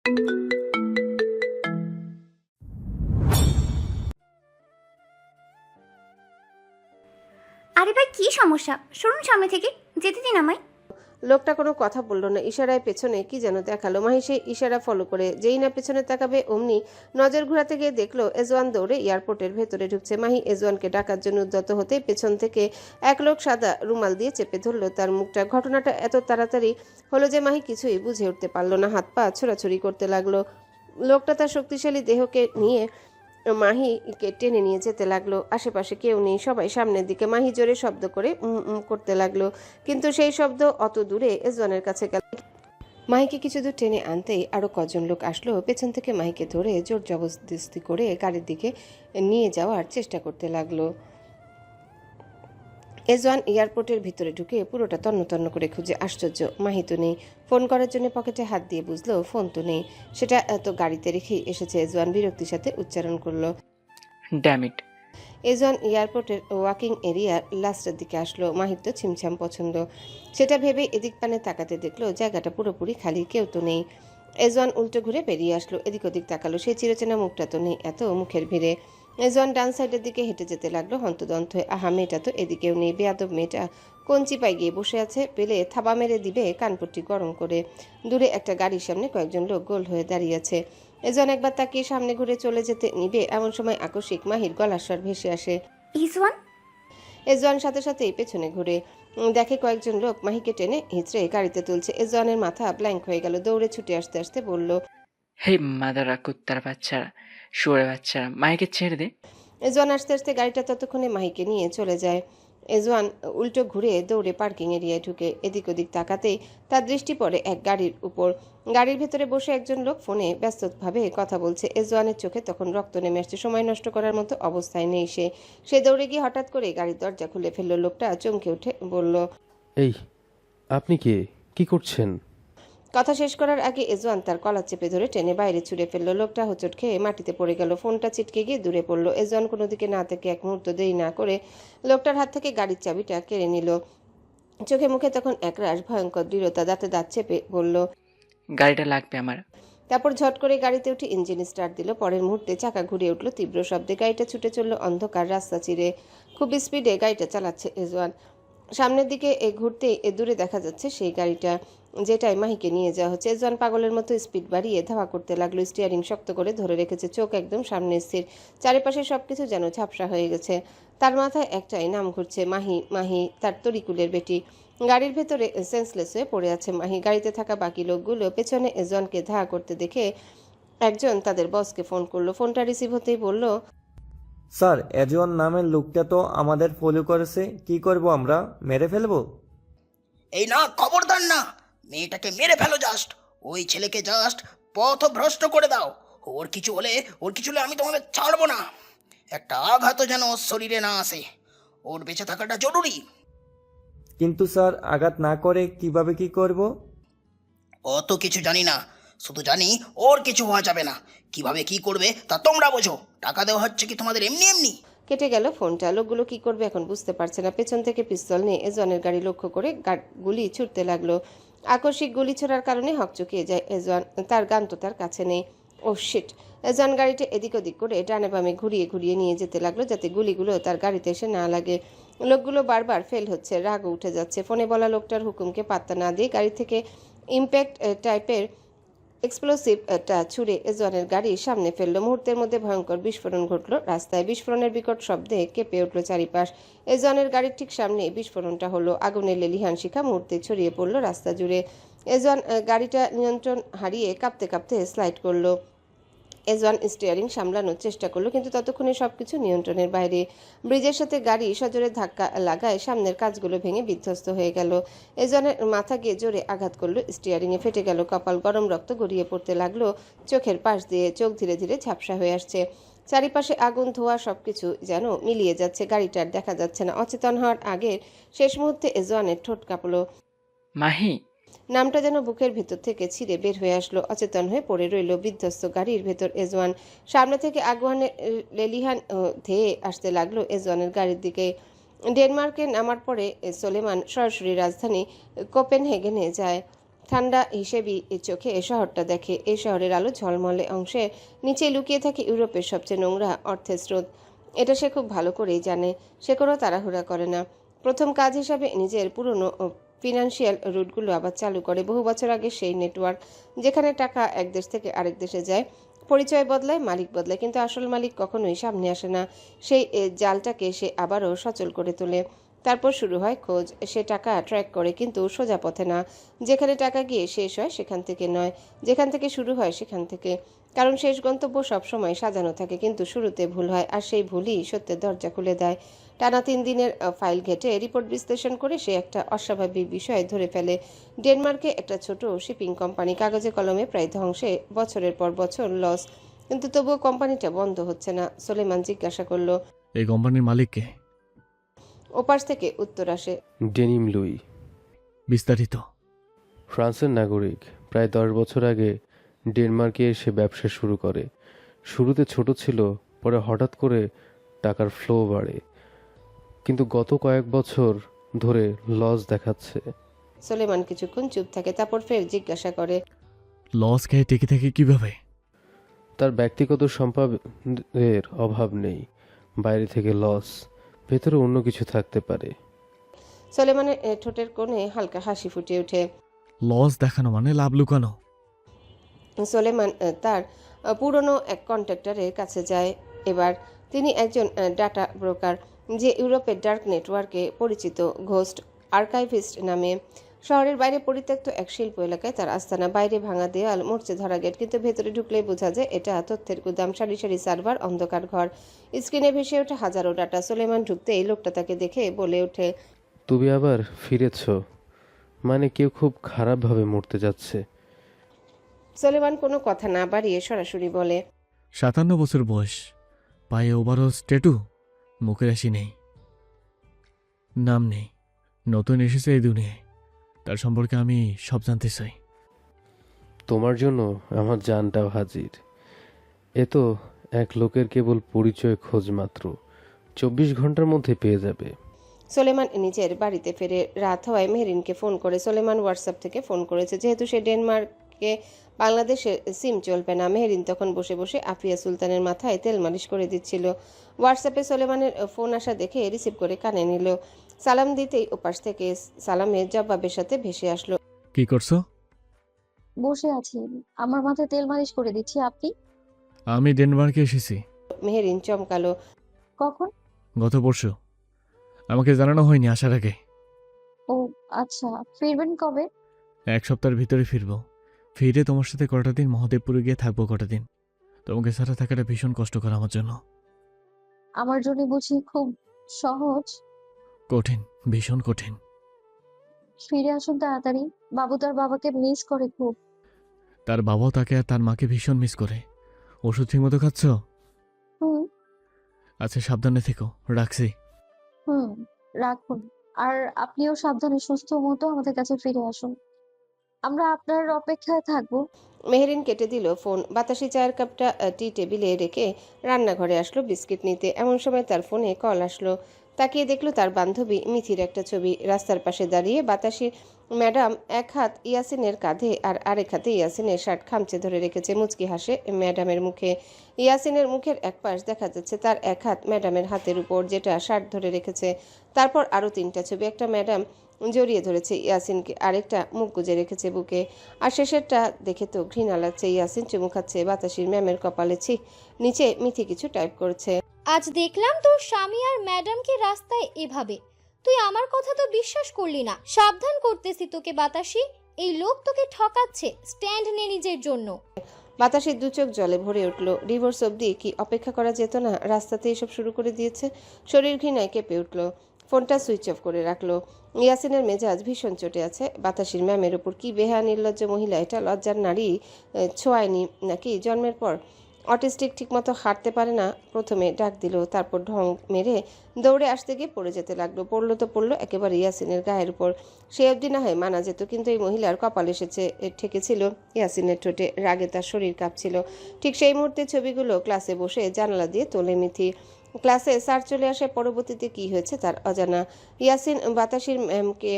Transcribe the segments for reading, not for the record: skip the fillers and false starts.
আরে ভাই, কি সমস্যা? শুনুন সামনে থেকে, যেতে দিন আমায়। লোকটা কোনো কথা বলল না, ইশারায় পেছনে কি যেন দেখালো। মাহি সেই ইশারা ফলো করে যেই না পেছনে তাকাবে অমনি নজর ঘুরাতে গিয়ে দেখলো এজওয়ান দৌড়ে এয়ারপোর্টের ভেতরে ঢুকছে। মাহি এজওয়ানকে ডাকার জন্য উদ্যত হতে পেছন থেকে এক লোক সাদা রুমাল দিয়ে চেপে ধরলো তার মুখটা। ঘটনাটা এত তাড়াতাড়ি হলো যে মাহি কিছুই বুঝে উঠতে পারলো না, হাত পা ছোড়াছুড়ি করতে লাগলো। লোকটা তার শক্তিশালী দেহকে নিয়ে মাহিকে টেনে নিয়ে যেতে লাগলো। আশেপাশে কেউ নেই, সবাই সামনের দিকে। মাহি জোরে শব্দ করে করতে লাগলো, কিন্তু সেই শব্দ অত দূরে এজওয়ানের কাছে গেল। মাহিকে কিছু দূর টেনে আনতেই আরো কজন লোক আসলো, পেছন থেকে মাহিকে ধরে জোর জবরদস্তি করে গাড়ির দিকে নিয়ে যাওয়ার চেষ্টা করতে লাগলো। এজওয়ান এয়ারপোর্টের ভিতরে ঢুকে পুরোটা তন্ন তন্ন করে খুঁজে। আশ্চর্য, মাহি তো নেই। ফোন করার জন্য পকেটে হাত দিয়ে বুঝলো ফোন তো নেই, সেটা তো গাড়িতে রেখেই এসেছে। এজওয়ান বিরক্তির সাথে উচ্চারণ করলো। Damn it. এজওয়ান এয়ারপোর্টের ওয়াকিং এরিয়ার লাস্টের দিকে আসলো। মাহির তো ছিমছাম পছন্দ, সেটা ভেবে এদিক পানে তাকাতে দেখলো জায়গাটা পুরোপুরি খালি, কেউ তো নেই। এজওয়ান উল্টো ঘুরে বেরিয়ে আসলো, এদিক ওদিক তাকালো, সেই চিরচেনা মুখটা তো নেই এত মুখের ভিড়ে। এজওয়ান ডান সাইডের দিকে হেঁটে যেতে লাগলো হন্তদন্ত হয়ে। আহা, মেয়েটা তো এদিকেও নেই। বেয়াদব মেয়েটা কোন চিপায় গিয়ে বসে আছে, পেলে থাবা মেরে দিবে কানপট্টি গরম করে। দূরে একটা গাড়ির সামনে কয়েকজন লোক গোল হয়ে দাঁড়িয়ে আছে। এজন একবার তাকিয়ে সামনে ঘুরে চলে যেতে নিবে, এমন সময় আকস্মিক মাহির গলার স্বর ভেসে আসে। ইজওয়ান। এজওয়ান সাথে সাথেই পেছনে ঘুরে দেখে কয়েকজন লোক মাহিকে টেনে হিঁচড়ে গাড়িতে তুলছে। এজওয়ানের মাথা ব্ল্যাঙ্ক হয়ে গেল। দৌড়ে ছুটে আসতে আসতে বলল, হে মাদারা কুত্তার বাচ্চারা, শুয়োরের বাচ্চারা, মাইকে ছেড়ে দে। এজওয়ান আসতে আসতে গাড়িটা ততক্ষণে মাহিকে নিয়ে চলে যায়। এজওয়ান উল্টো ঘুরে দৌড়ে পার্কিং এরিয়ায় ঢুকে এদিক ওদিক তাকাতেই তার দৃষ্টি পড়ে এক গাড়ির উপর। গাড়ির ভেতরে বসে একজন লোক ফোনে ব্যস্তভাবে কথা বলছে। এজওয়ানের চোখে তখন রক্ত নেমে আসছে। সময় নষ্ট করার মতো অবস্থায় নেই সে দৌড়ে গিয়ে হঠাৎ করে গাড়ির দরজা খুলে ফেললো। লোকটা চমকে উঠে বলল, এই, আপনি কে? কি করছেন? কথা শেষ করার আগে এজওয়ান তার কলার চেপে ধরে টেনে বাইরে ছুড়ে ফেললো। লোকটা হোঁচট খেয়ে মাটিতে পড়ে গেল, ফোনটা ছিটকে গিয়ে দূরে পড়লো। এজওয়ান কোনো দিকে না থেকে এক মুহূর্ত দেরি না করে লোকটার হাত থেকে গাড়ির চাবিটা কেড়ে নিল। চোখে মুখে তখন একরাশ ভয়ঙ্কর দৃঢ়তা, দাঁতে দাঁত চেপে বলল। গাড়িটা লাগবে আমার। তারপর ঝট করে গাড়িতে উঠে ইঞ্জিন স্টার্ট দিল। পরের মুহূর্তে চাকা ঘুরে উঠল তীব্র শব্দে। গাড়িটা ছুটে চলল অন্ধকার রাস্তা চিরে। খুব স্পিডে গাড়িটা চালাচ্ছে এজওয়ান। সামনের দিকে ঘুরতেই দূরে দেখা যাচ্ছে সেই গাড়িটা, যেটাই মাহিকে নিয়ে যাওয়া হচ্ছে। এজওয়ান পাগলের মতো স্পিড বাড়িয়ে ধাওয়া করতে লাগলো। স্টিয়ারিং শক্ত করে ধরে রেখেছে, চোখ একদম সামনে স্থির। চারিপাশে সবকিছু যেন ঝাপসা হয়ে গেছে। তার মাথায় একটাই নাম ঘুরছে, মাহি। মাহি তার তরিকুলের বেটি। গাড়ির ভেতরে সেন্সলেস হয়ে পড়ে আছে মাহি। গাড়িতে থাকা বাকি লোকগুলো পেছনে এজওয়ানকে ধাওয়া করতে দেখে একজন তাদের বসকে ফোন করলো। ফোনটা রিসিভ হতেই বলল, স্যার, এজওয়ান নামের লোকটা তো আমাদের ফলো করেছে। কি করব আমরা? মেরে ফেলবো? এই না, খবরদার না। মেয়েটাকে মেরে ফেলো জাস্ট। ওই ছেলেকে জাস্ট পথভ্রষ্ট করে দাও। ওর কিছু হলে আমি তোমাদের ছাড়বো না। একটা আঘাতও যেন ওর শরীরে না আসে। ওর বেঁচে থাকাটা জরুরি। কিন্তু স্যার, আঘাত না করে কিভাবে কি করব? অত কিছু জানি না, শুধু জানি ওর কিছু হওয়া যাবে না। কিভাবে কি করবে তা তোমরা বোঝো। টাকা দেওয়া হচ্ছে কি তোমাদের এমনি এমনি? কেটে গেল ফোনটা। লোকগুলো কি করবে এখন বুঝতে পারছে না। পেছন থেকে পিস্তল নিয়ে এজওয়ানের গাড়ি লক্ষ্য করে গুলি ছুটতে লাগলো। আকস্মিক গুলি ছোড়ার কারণে হকচকিয়ে যায় এজওয়ান। তার গান তো তার কাছে নেই। ও শিট! এজওয়ান গাড়িটা এদিক ওদিক করে ডানে বামে ঘুরিয়ে ঘুরিয়ে নিয়ে যেতে লাগলো, যাতে গুলিগুলো তার গাড়িতে এসে না লাগে। লোকগুলো বারবার ফেল হচ্ছে, রাগও উঠে যাচ্ছে। ফোনে বলা লোকটার হুকুমকে পাত্তা না দিয়ে গাড়ি থেকে ইম্প্যাক্ট টাইপের এক্সপ্লোসিভটা ছুড়ে এজওয়ানের গাড়ির সামনে ফেললো। মুহূর্তের মধ্যে ভয়ঙ্কর বিস্ফোরণ ঘটল রাস্তায়। বিস্ফোরণের বিকট শব্দে কেঁপে উঠল চারিপাশ। এজওয়ানের গাড়ির ঠিক সামনে বিস্ফোরণটা হলো। আগুনের লেলিহান শিখা মুহূর্তে ছড়িয়ে পড়ল রাস্তা জুড়ে। এজওয়ান গাড়িটা নিয়ন্ত্রণ হারিয়ে কাঁপতে কাঁপতে স্লাইড করলো। এজওয়ান স্টিয়ারিং সামলানোর চেষ্টা করলো, কিন্তু ততক্ষণে সবকিছু নিয়ন্ত্রণের বাইরে। ব্রিজের সাথে গাড়ি সজোরে ধাক্কা লাগায় সামনের কাঁচগুলো ভেঙে বিধ্বস্ত হয়ে গেল। এজওয়ানের মাথা গিয়ে জোরে আঘাত করলো স্টিয়ারিংয়ে, ফেটে গেল কপাল। গরম রক্ত গড়িয়ে পড়তে লাগলো চোখের পাশ দিয়ে। চোখ ধীরে ধীরে ঝাপসা হয়ে আসছে। চারিপাশে আগুন, ধোঁয়া, সবকিছু যেন মিলিয়ে যাচ্ছে। গাড়িটার দেখা যাচ্ছে না। অচেতন হওয়ার আগের শেষ মুহূর্তে এজওয়ানের ঠোঁট কাঁপলো। মাহি। নামটা যেন বুকের ভেতর থেকে ছিঁড়ে বের হয়ে আসলো। অচেতন হয়ে পড়ে রইল বিধ্বস্ত গাড়ির ভেতর এজওয়ান। সামনে থেকে আগুনের লেলিহান ধেয়ে আসতে লাগলো এজওয়ানের গাড়ির দিকে। ডেনমার্কে নামার পরে সোলেমান সরাসরি রাজধানী কোপেনহেগেনে যায়। ঠান্ডা হিসেবেই চোখে শহরটা দেখে। এই শহরের আলো ঝলমলে অংশে নিচে লুকিয়ে থাকে ইউরোপের সবচেয়ে নোংরা অর্থের স্রোত। এটা সে খুব ভালো করেই জানে। সে কোনো তাড়াহুড়া করে না। প্রথম কাজ হিসাবে নিজের পুরনো ফিনান্সিয়াল রুটগুলো আবার চালু করে। বহু বছর আগে সেই নেটওয়ার্ক, যেখানে টাকা এক দেশ থেকে আরেক দেশে যায়, পরিচয় বদলায়, মালিক বদলায়, কিন্তু আসল মালিক কখনোই সামনে আসে না। সেই জালটাকে সে আবারও সচল করে তোলে। তারপর শুরু হয় খোঁজ। সে টাকা ট্র্যাক করে, কিন্তু সোজা পথে না। যেখানে টাকা গিয়ে শেষ হয় সেখান থেকে নয়, যেখান থেকে শুরু হয় সেখান থেকে। কারণ শেষ গন্তব্য সবসময় সাজানো থাকে, কিন্তু শুরুতে ভুল হয়, আর সেই ভুলই সত্যের দরজা খুলে দেয়। টানা 3 দিনের ফাইল ঘেটে রিপোর্ট বিশ্লেষণ করে সে একটা অস্বাভাবিক বিষয় ধরে ফেলে। ডেনমার্কে একটা ছোট শিপিং কোম্পানি, কাগজে কলমে প্রায় ধ্বংসে, বছরের পর বছর লস, কিন্তু তবুও কোম্পানিটা বন্ধ হচ্ছে না। সোলেমান জিজ্ঞাসা করলো। এই কোম্পানির মালিক কে? ওপাশ থেকে উত্তর আসে। ডেনিম লুই, বিস্তারিত। ফ্রান্সের নাগরিক। প্রায় 10 বছর আগে ডেনমার্কে এসে ব্যবসা শুরু করে। শুরুতে ছোট ছিল, পরে হঠাৎ করে টাকার ফ্লো বাড়ে, কিন্তু গত কয়েক বছর ধরে লস দেখাচ্ছে। সোলেমান কিছুক্ষণ চুপ থাকে, তারপর ফের জিজ্ঞাসা করে। লস খেয়ে টিকে থাকে কিভাবে? তার ব্যক্তিগত সম্পদের অভাব নেই। বাইরে থেকে লস, ভেতরে অন্য কিছু থাকতে পারে। সোলেমানের ঠোঁটের কোণে হালকা হাসি ফুটে ওঠে। লস দেখানো মানে লাভ লুকানো? সোলেমান তার পুরনো এক কন্ট্রাক্টরের কাছে যায়। এবার তিনি একজন ডাটা ব্রোকার, যে ইউরোপের ডার্ক নেটওয়ার্কে পরিচিত ঘোস্ট আর্কাইভিস্ট নামে। শহরের বাইরে পরিত্যক্ত এক শিল্প এলাকায় তার আস্তানা। বাইরে ভাঙা দেয়াল, মরচে ধরা গেট, কিন্তু ভেতরে ঢুকলেই বোঝা যায় এটা তথ্যের গুদাম। সারি সারি সার্ভার, অন্ধকার ঘর, স্ক্রিনে ভেসে ওঠে হাজারো ডাটা। সোলেমান ঢুকতেই লোকটা তাকে দেখে বলে ওঠে। তুমি আবার ফিরেছ? মানে কেউ খুব খারাপভাবে মরতে যাচ্ছে। সোলেমান কোনো কথা না বাড়িয়ে সরাসরি বলে। 57 বছর বয়স, পায়ে ওভারঅল ট্যাটু, মুখের হাসি নেই, নাম নেই, নতুন এসেছে এই দুনিয়ায়। তার সম্পর্কে আমি সব জানতে চাই। তোমার জন্য আমার জানটাও হাজির। এ তো এক লোকের কেবল পরিচয় খোঁজ মাত্র। 24 ঘন্টার মধ্যে পেয়ে যাবে। সোলেমান নিজের বাড়িতে ফেরে। রাত হওয়ায় মেহরিনকে ফোন করে। সোলেমান হোয়াটসঅ্যাপ থেকে ফোন করেছে, যেহেতু সে ডেনমার্কে বাংলাদেশে সিম চলবে না। মেহরিন তখন বসে বসে আফিয়া সুলতানের মাথায় তেল মালিশ করে দিচ্ছিল। হোয়াটসঅ্যাপে সোলেমানের ফোন আসা দেখে রিসিভ করে কানে নিল। সালাম দিতেই ওপাশ থেকে সালামের জবাবের সাথে ভেসে আসলো। কি করছো? বসে আছি, আমার মাথায় তেল মালিশ করে দিচ্ছি। আপনি? আমি ডেনমার্কে এসেছি। মেহরিন চমকালো। কখন? গত পরশু। আমাকে জানানো হয়নি আসার আগে। ও আচ্ছা, ফিরবেন কবে? 1 সপ্তাহের ভিতরে ফিরবো। ফিরে তোমার সাথে কটা দিন মহাদেবপুরে গিয়ে থাকবো কটা দিন। তোমাকে ছাড়া থাকাটা ভীষণ কষ্টকর আমার জন্য। আমার জন্য বুঝি খুব সহজ? কঠিন, ভীষণ কঠিন। ফিরে আসুন তাড়াতাড়ি, বাবু তার বাবাকে মিস করে খুব। তার বাবাও তাকে আর তার মাকে ভীষণ মিস করে। ওষুধ ঠিক মতো খাচ্ছ? হুম আচ্ছা, সাবধানে থেকো, রাখছি। হুম রাখুন। আর আপনিও সাবধানে সুস্থ মতো আমাদের কাছে ফিরে আসুন, আমরা আপনার অপেক্ষায় থাকবো। মেহরিন কেটে দিল ফোন। বাতাসি চায়ের কাপটা টি টেবিলে রেখে রান্নাঘরে আসলো বিস্কিট নিতে। এমন সময় তার ফোনে কল আসলো। তাকিয়ে দেখলো তার বান্ধবী মিথির একটা ছবি। রাস্তার পাশে দাঁড়িয়ে বাতাসি ম্যাডাম এক হাত ইয়াসিনের কাঁধে আর আরেক হাতে ইয়াসিনের শার্ট খামচে ধরে রেখেছে। মুচকি হাসে ম্যাডামের মুখে। ইয়াসিনের মুখের এক পাশ দেখা যাচ্ছে, তার এক হাত ম্যাডামের হাতের উপর, যেটা শার্ট ধরে রেখেছে। তারপর আরও 3টা ছবি। একটা ম্যাডাম জড়িয়ে ধরেছে ইয়াসিনকে, আরেকটা মুখ গুজে রেখেছে বুকে, আর শেষেরটা দেখে তো ঘৃণা লাগছে। ইয়াসিন চুমু খাচ্ছে বাতাসির ম্যামের কপালে। ছি। নিচে মিথি কিছু টাইপ করছে। আজ দেখলাম তোর স্বামী আর ম্যাডামকে রাস্তায় এভাবে। তুই আমার কথা তো বিশ্বাস করলি না। সাবধান করতেছি তোকে বাতাসি, এই লোক তোকে ঠকাচ্ছে। স্ট্যান্ড নে নিজের জন্য। বাতাসের 2 চোখ জলে ভরে উঠল। ডিভোর্স অবধি কি অপেক্ষা করা যেত না? রাস্তাতে এসব শুরু করে দিয়েছে। শরীর ঘৃণায় কেঁপে উঠল। ফোনটা সুইচ অফ করে রাখলো। ইয়াসিনের মেজাজ ভীষণ চটে আছে। বাতাসির ম্যামের ওপর কি বেহা নির্লজ্জ মহিলা এটা! লজ্জার নারী ছোঁয়ায়নি নাকি জন্মের পর? অটিস্টিক ঠিকমতো হাঁটতে পারে না। প্রথমে ডাক দিল, তারপর ঢং মেরে দৌড়ে আসতে গিয়ে পড়ে যেতে লাগলো। পড়লো তো পড়লো একেবারে ইয়াসিনের গায়ের উপর। সে অবধি না হয় মানা যেত, কিন্তু এই মহিলার কপাল এসেছে ঠেকেছিল ইয়াসিনের ঠোঁটে। রাগে তার শরীর কাঁপছিল। ঠিক সেই মুহূর্তে ছবিগুলো ক্লাসে বসে জানালা দিয়ে তোলে মিথি। ক্লাসে স্যার চলে আসে। পরবর্তীতে কি হয়েছে তার অজানা। ইয়াসিন বাতাসির ম্যামকে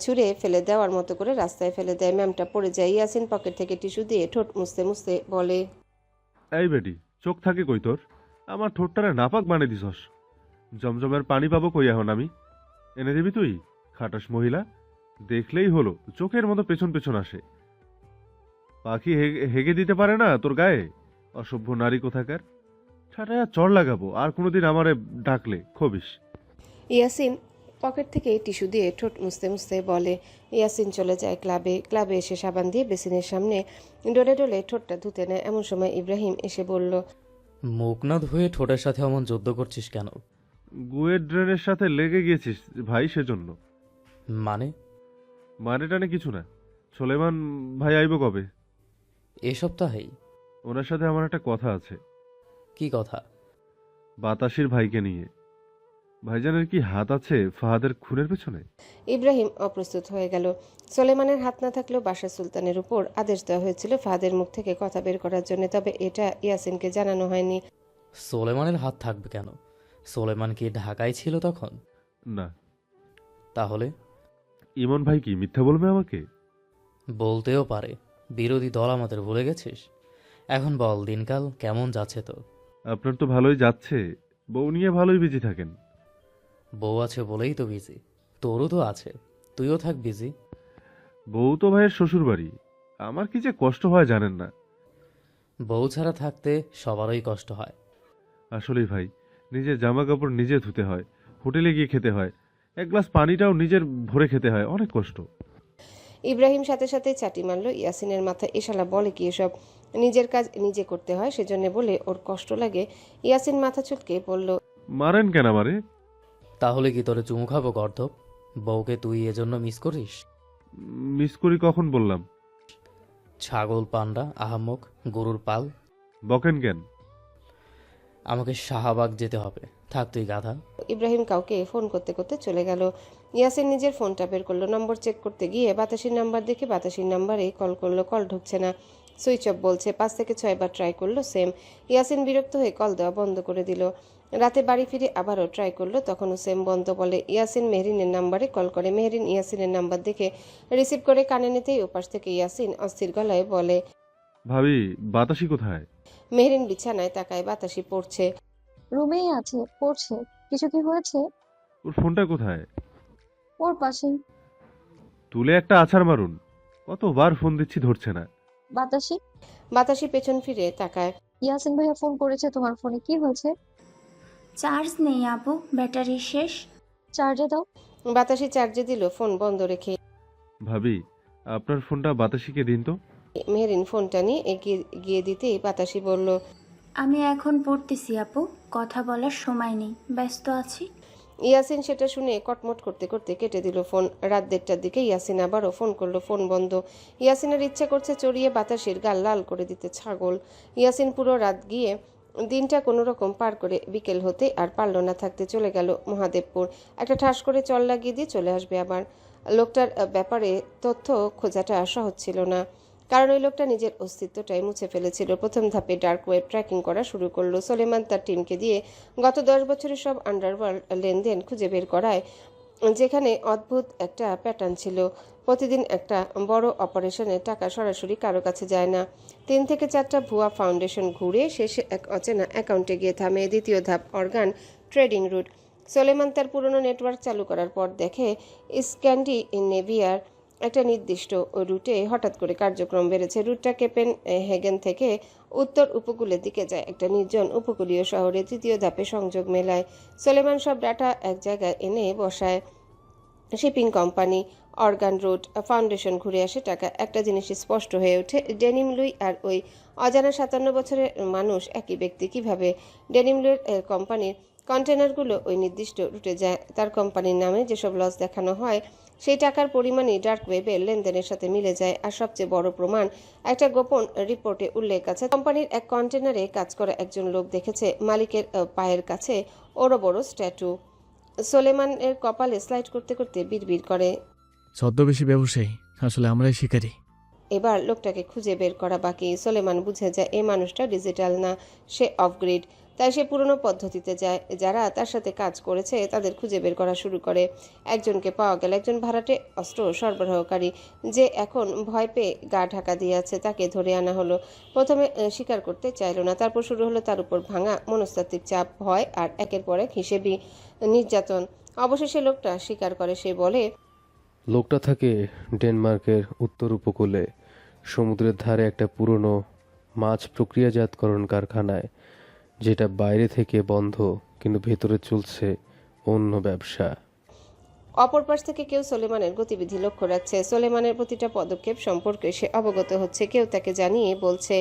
ছুঁড়ে ফেলে দেওয়ার মতো করে রাস্তায় ফেলে দেয়। ম্যামটা পড়ে যায়। ইয়াসিন পকেট থেকে টিস্যু দিয়ে ঠোঁট মুছতে মুছতে বলে, এই বেটি, চোখ থাকে কই তোর? আমার ঠোঁটটারে নাপাক বানিয়ে দিছস। জমজমের পানি পাবো কই এখন আমি? এনে দিবি তুই? খাটাস মহিলা, দেখলেই হলো চোখের মতো পেছন পেছন আসে। পাখি হেগে দিতে পারে না তোর গায়ে? অসভ্য নারী কোথাকার। ছাটায়া চড় লাগাবো আর কোনোদিন আমারে ডাকলে খবিস। ইয়াসিন পকেট থেকে টিস্যু দিয়ে ঠোঁট মুছতে মুছতে বলে। ইয়াসিন চলে যায় ক্লাবে। ক্লাবে এসে সাবান দিয়ে বেসিনের সামনে ডলে ডলে ঠোঁটটা ধুতে নেয়। এমন সময় ইব্রাহিম এসে বলল, মুখ না ধুয়ে ঠোঁটের সাথে অমন যুদ্ধ করছিস কেন? গুয়ের ড্রেনের সাথে লেগে গিয়েছিস ভাই, সেজন্য। মানে? মানে টানে কিছু না। সোলেমান ভাই আইব কবে? এ সপ্তাহেই। ওনার সাথে আমার একটা কথা আছে। কি কথা? বাতাসির ভাইকে নিয়ে। ভাইজানের কি হাত আছে ফাহাদের খুনের পেছনে? ইব্রাহিম অপ্রস্তুত হয়ে গেল। সোলেমানের হাত না থাকলেও বাশার সুলতানের উপর আদেশ দেওয়া হয়েছিল ফাহাদের মুখ থেকে কথা বের করার জন্য, তবে এটা ইয়াসিনকে জানানো হয়নি। সোলেমানের হাত থাকবে কেন? সোলেমান কি ঢাকায় ছিল তখন? না। তাহলে? ইমন ভাই কি মিথ্যা বলবে আমাকে? বলতেও পারে। বিরোধী দল আমাদের ভুলে গেছিস? এখন বল, দিনকাল কেমন যাচ্ছে তো? আপনার তো ভালোই যাচ্ছে। বউ নিয়ে ভালোই বিজি থাকেন। বউ আছে বলেই তো বিজি। তোরও তো আছে, তুইও থাক বিজি। বউ তো ভাইয়ের শ্বশুর বাড়ি। আমার কি যে কষ্ট হয় জানেন না। বউ ছাড়া থাকতে সবারই কষ্ট হয়। আসলেই ভাই, নিজের জামা কাপড় নিজে ধুতে হয়, হোটেলে গিয়ে খেতে হয়, এক গ্লাস পানিটাও নিজের ভরে খেতে হয়, অনেক কষ্ট। ইব্রাহিম সাথে সাথে চাটি মারল ইয়াসিনের মাথায়। এশালা বলে কি এসব? নিজের কাজ নিজে করতে হয়, সেজন্য বলে ওর কষ্ট লাগে। ইয়াসিন মাথা চুলকে বলল, মারেন কেন আমারে? তাহলে কি তোরে চুমু খাবো গর্ধব? বউকে তুই এজন্য মিস করিস? মিস করি কখন বললাম? ছাগল, পান্ডা, আহাম্মক, গরুর পাল। বকেন কেন? আমাকে শাহবাগ যেতে হবে। থাক তুই গাধা। ইব্রাহিম কাউকে ফোন করতে করতে চলে গেল। ইয়াসিন নিজের ফোনটা বের করলো। নম্বর চেক করতে গিয়ে বাতাসির নাম্বার দেখে বাতাসির নাম্বারে কল করলো। কল ঢুকছে না, সুইচ অফ বলছে। 5 থেকে 6 বার ট্রাই করলো, সেম। ইয়াসিন বিরক্ত হয়ে কল দেওয়া বন্ধ করে দিল। রাতে বাড়ি ফিরে আবারও ট্রাই করলো, তখনও সেম বন্ধ বলে। ইয়াসিন মেহরিনের নাম্বারে কল করে। মেহরিন ইয়াসিনের নাম্বার দেখে রিসিভ করে কানে নিতেই ওপাশ থেকে ইয়াসিন অস্থির গলায় বলে, ভাবি, বাতাসি কোথায়? মেহরিন বিছানায় তাকায়, বাতাসি পড়ছে। রুমেই আছে, পড়ছে। কিছু কি হয়েছে? ওর ফোনটা কোথায়? ওর পাশেই। তুলে একটা আছাড় মারুন। কতবার ফোন দিচ্ছি, ধরছে না। বাতাসি। বাতাসি পেছন ফিরে তাকায়। ইয়াসিন ভাইয়া ফোন করেছে তোমার ফোনে, কি হয়েছে? চার্জ নেই আপু, ব্যাটারি শেষ। চার্জে দাও। বাতাসি চার্জে দিল, ফোন বন্ধ রেখে। ভাবি, আপনার ফোনটা বাতাসিকে দিন তো। মেহরিন ফোনটা নিয়ে এগিয়ে গিয়ে দিতেই বাতাসি বলল, আমি এখন পড়তেছি আপু, কথা বলার সময় নেই, ব্যস্ত আছি। ইয়াসিন সেটা শুনে কটমট করতে করতে কেটে দিল ফোন। রাত 1:30টার দিকে ইয়াসিন আবারও ফোন করলো, ফোন বন্ধ। ইয়াসিনের ইচ্ছা করছে চড়িয়ে বাতাসের গাল লাল করে দিতে ছাগল। ইয়াসিন পুরো রাত গিয়ে দিনটা কোনো রকম পার করে বিকেল হতে আর পারল না থাকতে, চলে গেল মহাদেবপুর। একটা ঠাস করে চল লাগিয়ে দিয়ে চলে আসবে আবার। লোকটার ব্যাপারে তথ্য খোঁজাটা সহজ ছিল না, কারণ ওই লোকটা নিজের অস্তিত্বটাই মুছে ফেলেছিল। প্রথম ধাপে ডার্ক ওয়েব ট্র্যাকিং করা শুরু করলো। সোলেমান তার টিমকে দিয়ে গত 10 বছরের সব আন্ডারওয়ার্ল্ড লেনদেন খুঁজে বের করায়, যেখানে অদ্ভুত একটা প্যাটার্ন ছিল। প্রতিদিন একটা বড় অপারেশনে টাকা সরাসরি কারো কাছে যায় না। 3 থেকে 4টা ভুয়া ফাউন্ডেশন ঘুরে শেষে এক অচেনা অ্যাকাউন্টে গিয়ে থামে। দ্বিতীয় ধাপ, অর্গান ট্রেডিং রুট। সোলেমান তার পুরনো নেটওয়ার্ক চালু করার পর দেখে স্ক্যান্ডিনেভিয়ার একটা নির্দিষ্ট রুটে হঠাৎ করে কার্যক্রম বেড়েছে। রুটটা কেপেন হেগেন থেকে উত্তর উপকূলের দিকে যায়, একটা নির্জন উপকূলীয় শহরে। তৃতীয় ধাপে সংযোগ মেলায়। সোলেমান সব ডাটা এক জায়গায় এনে বসায়। Shipping company, organ route, foundation ঘুরে আসে টাকা। একটা জিনিস স্পষ্ট হয়ে ওঠে, ডেনিম লুই আর ওই অজানা 57 বছরের মানুষ একই ব্যক্তি। কিভাবে? ডেনিম লুইয়ের কোম্পানির কন্টেনারগুলো ওই নির্দিষ্ট রুটে যায়। তার কোম্পানির নামে যেসব লস দেখানো হয় সেই টাকার পরিমাণই ডার্ক ওয়েবে লেনদেনের সাথে মিলে যায়। আর সবচেয়ে বড় প্রমাণ, একটা গোপন রিপোর্টে উল্লেখ আছে কোম্পানির এক কন্টেনারে কাজ করা একজন লোক দেখেছে মালিকের পায়ের কাছে ওরো বড় স্ট্যাটু। সোলেমানের কপালে স্লাইড করতে করতে বিড়বিড় করে, ছদ্মবেশী ব্যবসায়ী, আসলে আমরাই শিকারী। এবার লোকটাকে খুঁজে বের করা বাকি। সোলেমান বুঝে যায় এই মানুষটা ডিজিটাল না, সে অফ গ্রিড। তাই সে পুরনো পদ্ধতিতে যায়। যারা তার সাথে কাজ করেছে তাদের খুঁজে বের করা শুরু করে। একজনকে পাওয়া গেল, একজন ভাড়াটে অস্ত্র সরবরাহকারী যে এখন ভয় পেয়ে গা ঢাকা দিয়ে আছে। তাকে ধরে আনা হলো। প্রথমে স্বীকার করতে চাইল না, তারপর শুরু হলো তার উপর ভাঙা মনস্তাত্ত্বিক চাপ, ভয় আর একের পর এক হিসেবি নির্যাতন। অবশেষে লোকটা স্বীকার করে। সে বলে, লোকটা থাকে ডেনমার্কের উত্তর উপকূলে, সমুদ্রের ধারে একটা পুরনো মাছ প্রক্রিয়াজাতকরণ কারখানায়, যেটা বাইরে থেকে বন্ধ কিন্তু ভেতরে চলছে অন্য ব্যবসা। অপর পাশ থেকে কেউ সোলেমানের গতিবিধি লক্ষ্য রাখছে। সোলেমানের প্রতিটা পদক্ষেপ সম্পর্কে সে অবগত হচ্ছে। কেউ তাকে জানিয়ে বলছে,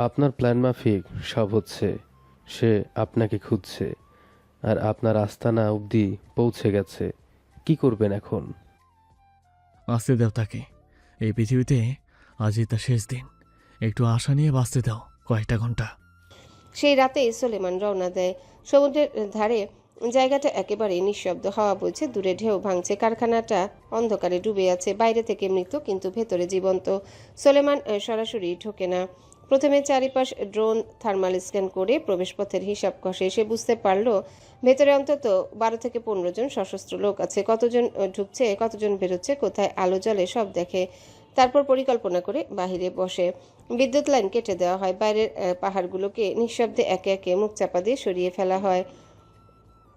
আপনার প্ল্যান মাফিক সব হচ্ছে। সে আপনাকে খুঁজছে আর আপনার আস্তানা অবধি পৌঁছে গেছে। কি করবেন এখন? আসতে দাও তাকে। এই পৃথিবীতে আজই তার শেষ দিন। একটু আশা নিয়ে বাঁচতে দাও কয়েকটা ঘন্টা। সেই রাতেই সোলেমান রওনা দেয়। সমুদ্রের ধারে জায়গাটা একেবারে নিঃশব্দ। হাওয়া বইছে, দূরে ঢেউ ভাঙছে। কারখানাটা অন্ধকারে ডুবে আছে। বাইরে থেকে মৃত কিন্তু ভেতরে জীবন্ত। সোলেমান সরাসরি ঢোকে না। প্রথমে চারিপাশ ড্রোন থার্মাল স্ক্যান করে প্রবেশপথের হিসাব কষে। সে বুঝতে পারল ভেতরে অন্তত 12 থেকে 15 জন সশস্ত্র লোক আছে। কতজন ঢুকছে, কতজন বেরোচ্ছে, কোথায় আলো জ্বলে সব দেখে। তারপর পরিকল্পনা করে বাহিরে বসে। বিদ্যুৎ লাইন কেটে দেওয়া হয়। বাইরের পাহাড়গুলোকে নিঃশব্দে একে একে মুখ চাপা দিয়ে সরিয়ে ফেলা হয়।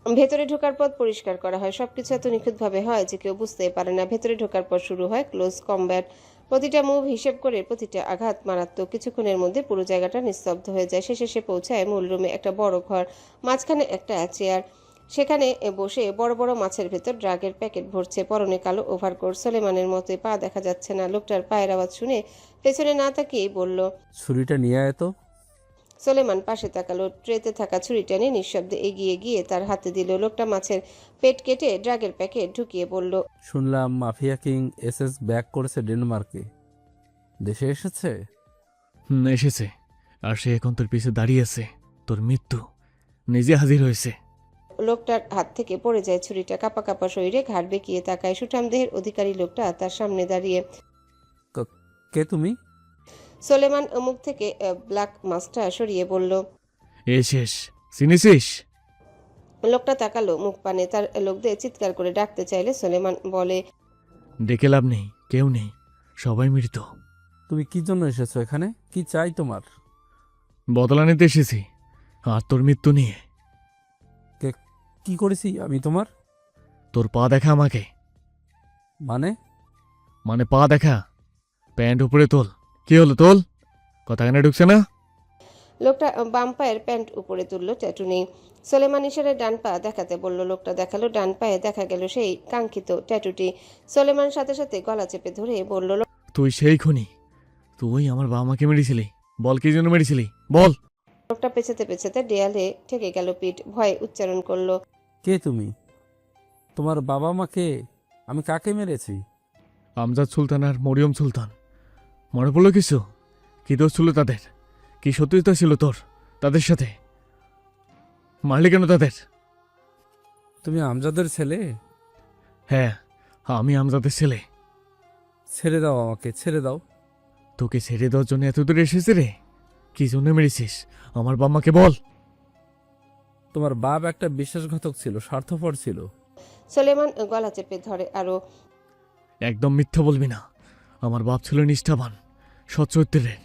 ভেতরে ঢোকার পথ পরিষ্কার করা হয়। সবকিছু এত নিখুঁতভাবে হয় যে কেউ বুঝতে পারে না। ভেতরে ঢোকার পর শুরু হয় ক্লোজ কমব্যাট। প্রতিটা মুভ হিসেব করে, প্রতিটা আঘাত মারাত্মক। কিছুক্ষণের মধ্যে পুরো জায়গাটা নিস্তব্ধ হয়ে যায়। শেষে সে পৌঁছায় মূল রুমে। একটা বড় ঘর, মাঝখানে একটা চেয়ার। সেখানে বসে বড় বড় মাছের ভেতর ড্রাগের প্যাকেট ভরছে। পরনে কালো ওভারকোট। সোলেমানের মতোই, পা দেখা যাচ্ছে না। লোকটার পায়ের আওয়াজ শুনে পেছনে না তাকিয়েই বলল, ছুরিটা নিয়ে আয় তো। সোলেমান পাশে তাকালো। ট্রেতে থাকা ছুরিটা নিয়ে নিঃশব্দে এগিয়ে গিয়ে তার হাতে দিল। লোকটা মাছের পেট কেটে ড্রাগের প্যাকেট ঢুকিয়ে বলল, শুনলাম মাফিয়া কিং এসএস ব্যাক করেছে ডেনমার্কে। দেশে এসেছে? এসেছে। আর সে এখন তোর পিছে দাঁড়িয়ে আছে। তোর মৃত্যু নিজে হাজির হয়েছে। লোকটার হাত থেকে পড়ে যায় ছুরিটা। কাপা কাপা শরীরে ঘাড় বেঁকিয়ে তাকায়। সুঠাম দেহের অধিকারী লোকটা তার সামনে দাঁড়িয়ে। কে তুমি? সোলেমান মুখ থেকে ব্ল্যাক মাস্কটা সরিয়ে বলল, এ শেষ চিনেছিস? লোকটা তাকালো মুখ পানে। তার লোকদের চিৎকার করে ডাকতে চাইলে সোলেমান বলে, ডেকে লাভ নেই, কেউ নেই, সবাই মৃত। তুমি কি জন্য এসেছো এখানে? কি চাই তোমার? বদলা নিতে এসেছি, আর তোর মৃত্যু নিয়ে। কি করেছি আমি তোমার? তোর পা দেখা আমাকে। মানে পা দেখা। প্যান্ট উপরে তোল। কি হলো, তোল। কথা কেন ঢুকছে না? লোকটা বাম পায়ের প্যান্ট উপরে তুললো, ট্যাটু নেই। সোলেমান ইশারায় ডান পা দেখাতে বলল। লোকটা দেখালো। ডান পায়ে দেখা গেল সেই কাঙ্ক্ষিত ট্যাটুটি। সোলেমান সাথে সাথে গলা চেপে ধরে বলল, তুই সেই খুনি। তুই আমার বাবা মাকে মেরেছিলি। বল কি জন্য মেরেছিলি, বল। লোকটা পেছাতে পেছাতে দেয়ালে ঠেকে গেল পিঠ। ভয়ে উচ্চারণ করলো, কে তুমি? তোমার বাবা মাকে? আমি কাকে মেরেছি? আমজাদ সুলতান আর মরিয়ম সুলতান। মনে পড়লো কিছু? কি দোষ ছিল তাদের? কি শত্রুতা ছিল তোর তাদের সাথে? মারলি কেন তাদের? তুমি আমজাদের ছেলে? হ্যাঁ, আমি আমজাদের ছেলে। ছেড়ে দাও আমাকে, ছেড়ে দাও। তোকে ছেড়ে দেওয়ার জন্য এত দূরে এসেছে রে। কি জন্য মেরেছিস আমার বাম্মাকে, বল। তোমার বাপ একটা বিশ্বাসঘাতক ছিল, স্বার্থপর ছিল। সোলেমান গলা চেপে ধরে আরো। একদম মিথ্যা বলবি না। আমার বাপ ছিল নিষ্ঠাবান, সচ্চরিত্রের।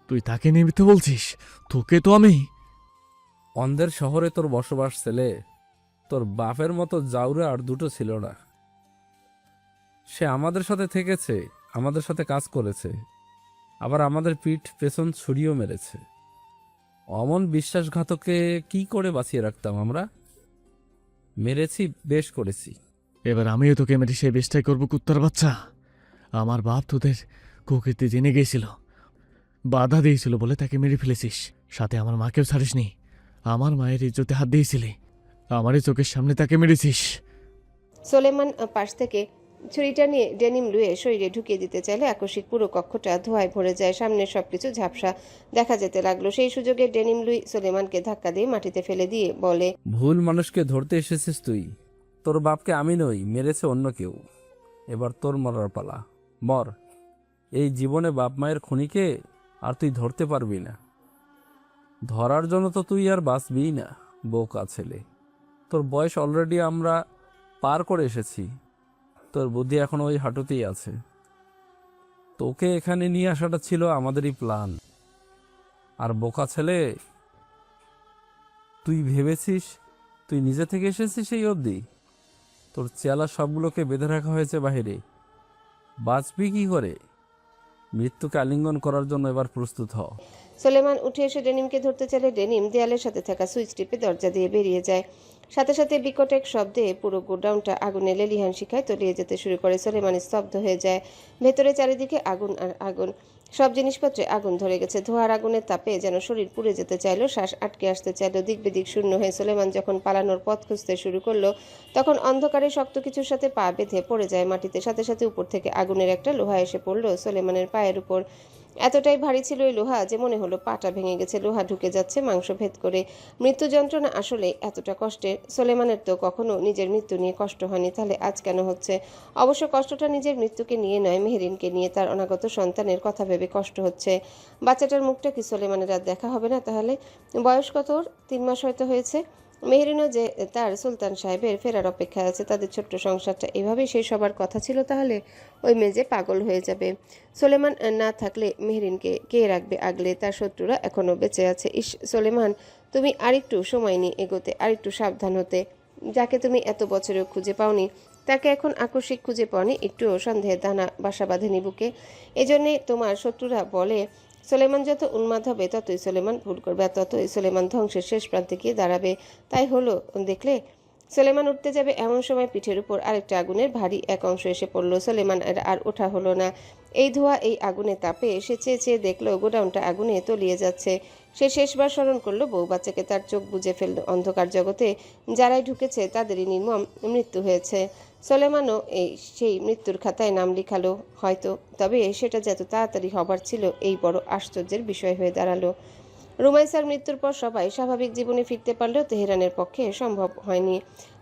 তুই তাকে নিয়ে মিথ্যা বলছিস? তোকে তো আমি। অন্ধের শহরে তোর বসবাস ছেলে। তোর বাপের মতো জাউরে আর দুটো ছিল না। সে আমাদের সাথে থেকেছে, আমাদের সাথে কাজ করেছে, আবার আমাদের পিঠ পেছন ছুরিও মেরেছে। অমন বিশ্বাসঘাতকে কি করে বাঁচিয়ে রাখতাম আমরা? মেরেছি, বেশ করেছি। এবার আমিও তোকে মেরে সেই বেশটাই করবো, কুত্তার বাচ্চা। আমার বাপ তোদের কুকীর্তি জেনে গিয়েছিল, বাধা দিয়েছিল বলে তাকে মেরে ফেলেছিস। সাথে আমার মাকেও ছাড়িসনি। আমার মায়ের ইজ্জতে হাত দিয়েছিলি, আমারই চোখের সামনে তাকে মেরেছিস। সোলেমান পাশ থেকে ছুরিটা নিয়ে ডেনিম লুয়ে শরীরে ঢুকিয়ে দিতে চাইলে আকস্মিক পুরো কক্ষটা ধোঁয়ায় ভরে যায়। সামনের সবকিছু ঝাপসা দেখা যেতে লাগলো। সেই সুযোগে ডেনিম লুই সোলেমানকে ধাক্কা দিয়ে মাটিতে ফেলে দিয়ে বলে, ভুল মানুষকে ধরতে এসেছিস তুই। তোর বাপকে আমি নই, মেরেছে অন্য কেউ। এবার তোর মরার পালা, মর। এই জীবনে বাপ মায়ের খুনিকে আর তুই ধরতে পারবি না। ধরার জন্য তো তুই আর বাঁচবিই না, বোকা ছেলে। তোর বয়স অলরেডি আমরা পার করে এসেছি, তোর বুদ্ধি এখন ওই হাঁটুতেই আছে। তোকে এখানে নিয়ে আসাটা ছিল আমাদেরই প্ল্যান। আর বোকা ছেলে, তুই ভেবেছিস তুই নিজে থেকে এসেছিস এই অবধি? তোর চেলা সবগুলোকে বেঁধে রাখা হয়েছে বাইরে। বাঁচবি কি করে? মৃত্যুকে আলিঙ্গন করার জন্য এবার প্রস্তুত হ। সোলেমান উঠে এসে ডেনিমকে ধরতে চাইলে ডেনিম দেয়ালের সাথে থাকা সুইচ টিপে দরজা দিয়ে বেরিয়ে যায়। সাথে সাথে বিকট এক শব্দে পুরো গোডাউনটা আগুনে লেলিহান শিখায় তলিয়ে যেতে শুরু করে। সোলেমান স্তব্ধ হয়ে যায়। ভেতরে চারিদিকে আগুন আর আগুন, সব জিনিসপত্রে আগুন ধরে গেছে। ধোঁয়ার আগুনের তাপে যেন শরীর পুড়ে যেতে চাইলো, শ্বাস আটকে আসতে চাইলো। দিক বিদিক শূন্য হয়ে সোলেমান যখন পালানোর পথ খুঁজতে শুরু করলো, তখন অন্ধকারে শক্ত কিছুর সাথে পা বেঁধে পড়ে যায় মাটিতে। সাথে সাথে উপর থেকে আগুনের একটা লোহা এসে পড়লো সোলেমানের পায়ের উপর। এতটাই ভারী ছিল এই লোহা যে মনে হলো পাটা ভেঙে গেছে। লোহা ঢুকে যাচ্ছে মাংস ভেদ করে। মৃত্যু যন্ত্রণা আসলে এতটা কষ্টের? সোলেমানের তো কখনো নিজের মৃত্যু নিয়ে কষ্ট হয়নি, তাহলে আজ কেন হচ্ছে? অবশ্য কষ্টটা নিজের মৃত্যুকে নিয়ে নয়, মেহেরিনকে নিয়ে। তার অনাগত সন্তানের কথা ভেবে কষ্ট হচ্ছে। বাচ্চাটার মুখটা কি সোলেমানের আর দেখা হবে না? তাহলে বয়স কত ওর? 3 মাস হয়তো হয়েছে। মেহেরিনও যে তার সুলতান সাহেবের ফেরার অপেক্ষায় আছে। তাদের ছোট্ট সংসারটা এভাবেই শেষ হবার কথা ছিল। তাহলে ওই মেজে পাগল হয়ে যাবে। সোলেমান না থাকলে মেহেরিনকে কে রাখবে আগলে? তার শত্রুরা এখনো বেঁচে আছে। ইস সোলেমান, তুমি আরেকটু সময় নিয়ে এগোতে, আরেকটু সাবধান হতে। যাকে তুমি এত বছরেও খুঁজে পাওনি, তাকে এখন আকস্মিক খুঁজে পাওনি, একটুও সন্দেহের দানা বাসা বাঁধেনি বুকে। এজন্যে তোমার শত্রুরা বলে সোলেমান যত উন্মাদ হবে ততই সোলেমান ভুল করবে, আর ততই সোলেমান ধ্বংসের শেষ প্রান্তে গিয়ে দাঁড়াবে। তাই হলো দেখলে? সোলেমান উঠতে যাবে এমন সময় পিঠের উপর আরেকটা আগুনের ভারী এক অংশ এসে পড়লো। সোলেমান আর ওঠা হলো না। এই ধোঁয়া, এই আগুনের তাপে সে চেয়ে চেয়ে দেখলো গোডাউনটা আগুনে তলিয়ে যাচ্ছে। সে শেষবার স্মরণ করলো বউ বাচ্চাকে। তার চোখ বুজে ফেললো। অন্ধকার জগতে যারাই ঢুকেছে তাদেরই নির্মম মৃত্যু হয়েছে। সোলেমানও সেই মৃত্যুর খাতায় নাম লিখালো হয়তো, তবে সেটা যত তাড়াতাড়ি হবার ছিল এই বড় আশ্চর্যের বিষয় হয়ে দাঁড়ালো। রুমাইসার মৃত্যুর পর সবাই স্বাভাবিক জীবনে ফিরতে পারলেও তেহরানের পক্ষে সম্ভব হয়নি।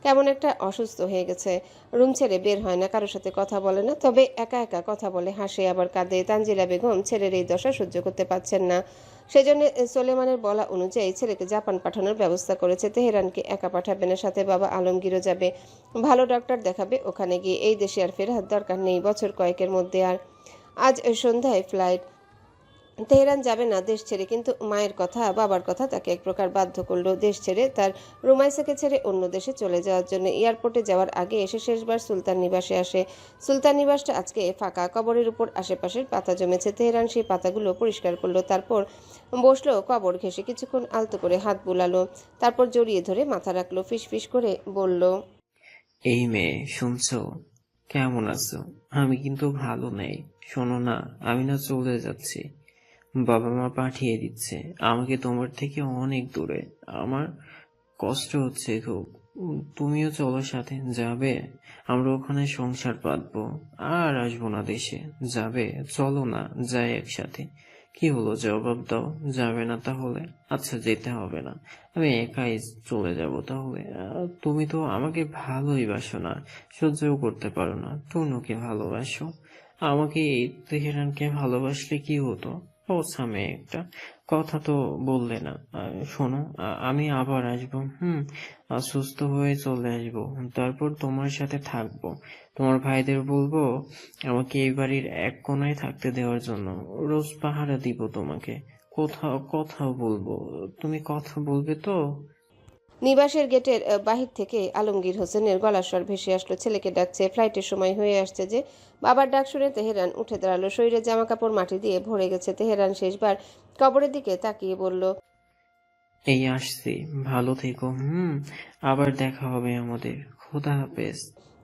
কেমন একটা অসুস্থ হয়ে গেছে। রুম ছেড়ে বের হয় না, কারোর সাথে কথা বলে না, তবে একা একা কথা বলে, হাসে আবার কাঁদে। তানজিলা বেগম ছেলের এই দশা সহ্য করতে পারছেন না। সেজন্য সোলেমানের বলা অনুযায়ী ছেলেকে জাপান পাঠানোর ব্যবস্থা করেছে। তেহরানকে একা পাঠাবে না, সাথে বাবা আলমগীরও যাবে। ভালো ডক্টর দেখাবে ওখানে গিয়ে। এই দেশে আর ফেরার দরকার নেই, বছর কয়েকের মধ্যে। আর আজ সন্ধ্যায় ফ্লাইট। তেহরান যাবে না দেশ ছেড়ে, কিন্তু মায়ের কথা, বাবার কথা তাকে এক প্রকার বাধ্য করলো দেশ ছেড়ে, তার রুমাইসাকে ছেড়ে অন্য দেশে চলে যাওয়ার জন্য। এয়ারপোর্টে যাওয়ার আগে এসে শেষবার সুলতান নিবাসে আসে। সুলতান নিবাসটা আজকে ফাঁকা। কবরের উপর আশেপাশের পাতা জমেছে। তেহরান সেই পাতাগুলো পরিষ্কার করলো, তারপর বসলো কবর ঘেঁষে। কিছুক্ষণ আলতো করে হাত বুলালো, তারপর জড়িয়ে ধরে মাথা রাখলো। ফিসফিস করে বলল, এই মেয়ে, শুনছো? কেমন আছো? আমি কিন্তু ভালো নেই। শোনো না, আমি না চলে যাচ্ছি। বাবা মা পাঠিয়ে দিচ্ছে আমাকে তোমার থেকে অনেক দূরে। আমার কষ্ট হচ্ছে খুব। তুমিও চলো সাথে। যাবে? আমরা ওখানে সংসার পাতবো। আর আসবো না দেশে। যাবে? চলো না, যাই একসাথে। কি হলো, জবাব দাও। যাবে না তাহলে? আচ্ছা, যেতে হবে না, আমি একাই চলে যাব তাহলে। তুমি তো আমাকে ভালোই বাসো না, সহ্যও করতে পারো না। টুনুকে ভালোবাসো। আমাকে এই তেহরানকে ভালোবাসলে কি হতো? পৌঁছা মেয়ে একটা, কথা তো বললে না। শোনো, আমি আবার আসবো। সুস্থ হয়ে চলে আসবো। তারপর তোমার সাথে থাকবো। তোমার ভাইদের বলবো আমাকে এই বাড়ির এক কোনায় থাকতে দেওয়ার জন্য। রোজ পাহারা দিব তোমাকে। কোথাও কথা বলবো। তুমি কথা বলবে তো? নিবাসের গেটের বাহির থেকে আলমগীর হোসেনের গলার স্বর ভেসে আসলো। ছেলেকে ডাকছে। ফ্লাইটের সময় হয়ে আসছে যে। বাবার ডাক শুনে তেহরান উঠে দাঁড়ালো। শরীরের জামা কাপড় মাটি দিয়ে ভরে গেছে। তেহরান শেষবার কবরের দিকে তাকিয়ে বলল, এই আসছি, ভালো থেকো। আবার দেখা হবে আমাদের। খোদা হাফেজ।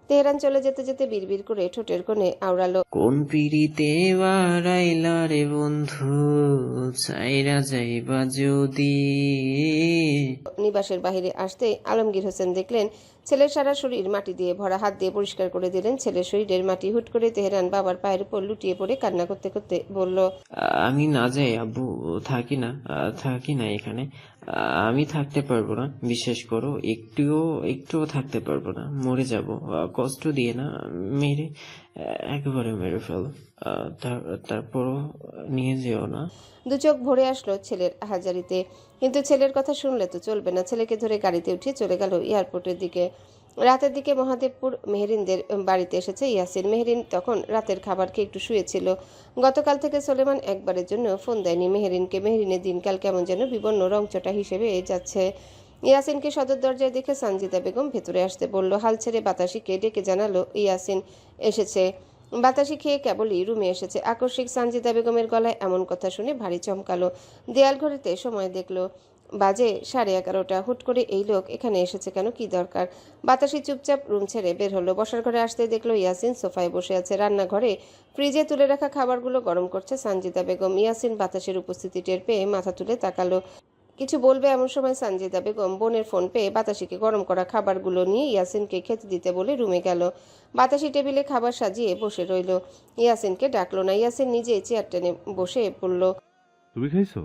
তেহরান চলে যেতে যেতে বিড়বিড় করে ঠোঁটের কোণে আওড়ালো, কোন পিড়িতে বাড়াইলা রে বন্ধু, চাইরা যাইবা যদি। নিবাসের বাহিরে আসতেই আলমগীর হোসেন দেখলেন ছেলের সারা শরীর মাটি দিয়ে ভরা। হাত দিয়ে পরিষ্কার করে দিলেন ছেলের শরীরের মাটি। হুট করে তেহরান বাবার পায়ের উপর লুটিয়ে পড়ে কান্না করতে করতে বলল, আমি না যাই আব্বু, থাকি না এখানে। আমি থাকতে পারবো না, বিশ্বাস করো। একটুও থাকতে পারবো না, মরে যাব। কষ্ট দিয়ে না মেরে। একেবারে মেরে ফেল। তারপরও নিয়ে যেও না। দু চোখ ভরে আসলো ছেলের হাজারিতে, কিন্তু ছেলের কথা শুনলে তো চলবে না। ছেলেকে ধরে গাড়িতে উঠে চলে গেল এয়ারপোর্টের দিকে। রাতের দিকে মহাদেবপুর মেহরিনদের বাড়িতে এসেছে ইয়াসিন। মেহরিন তখন রাতের খাবার খেয়ে একটু শুয়েছিল। গতকাল থেকে সোলেমান একবারের জন্য ফোন দেয়নি মেহরিনকে। মেহরিনের দিনকাল কেমন যেন বিবর্ণ রংচটা হিসেবে যাচ্ছে। ইয়াসিনকে সদর দরজায় দেখে সানজিদা বেগম ভেতরে আসতে বলল। হাল ছেড়ে বাতাসিকে ডেকে জানালো ইয়াসিন এসেছে। বাতাসি খেয়ে কেবলই রুমে এসেছে। আকস্মিক সানজিদা বেগমের গলায় এমন কথা শুনে ভারী চমকালো। দেয়াল ঘড়িতে সময় দেখলো, বাজে 11:30। হুট করে এই লোক এখানে এসেছে কেন, কি দরকার? বাতাসি চুপচাপ রুম ছেড়ে বের হলো। বসার ঘরে আসতে দেখলো ইয়াসিন সোফায় বসে আছে। রান্নাঘরে ফ্রিজে তুলে রাখা খাবারগুলো গরম করছে সানজিদা বেগম। ইয়াসিন বাতাসের উপস্থিতি টের পেয়ে মাথা তুলে তাকালো। কিছু বলবে এমন সময় সানজিদা বেগম বোনের ফোন পেয়ে বাতাসিকে গরম করা খাবারগুলো নিয়ে ইয়াসিনকে খেতে দিতে বলে রুমে গেল। বাতাসি টেবিলে খাবার সাজিয়ে বসে রইল। ইয়াসিনকে ডাকলো না। ইয়াসিন নিজেই চেয়ার টেনে বসে পড়ল। তুমি খাইছো?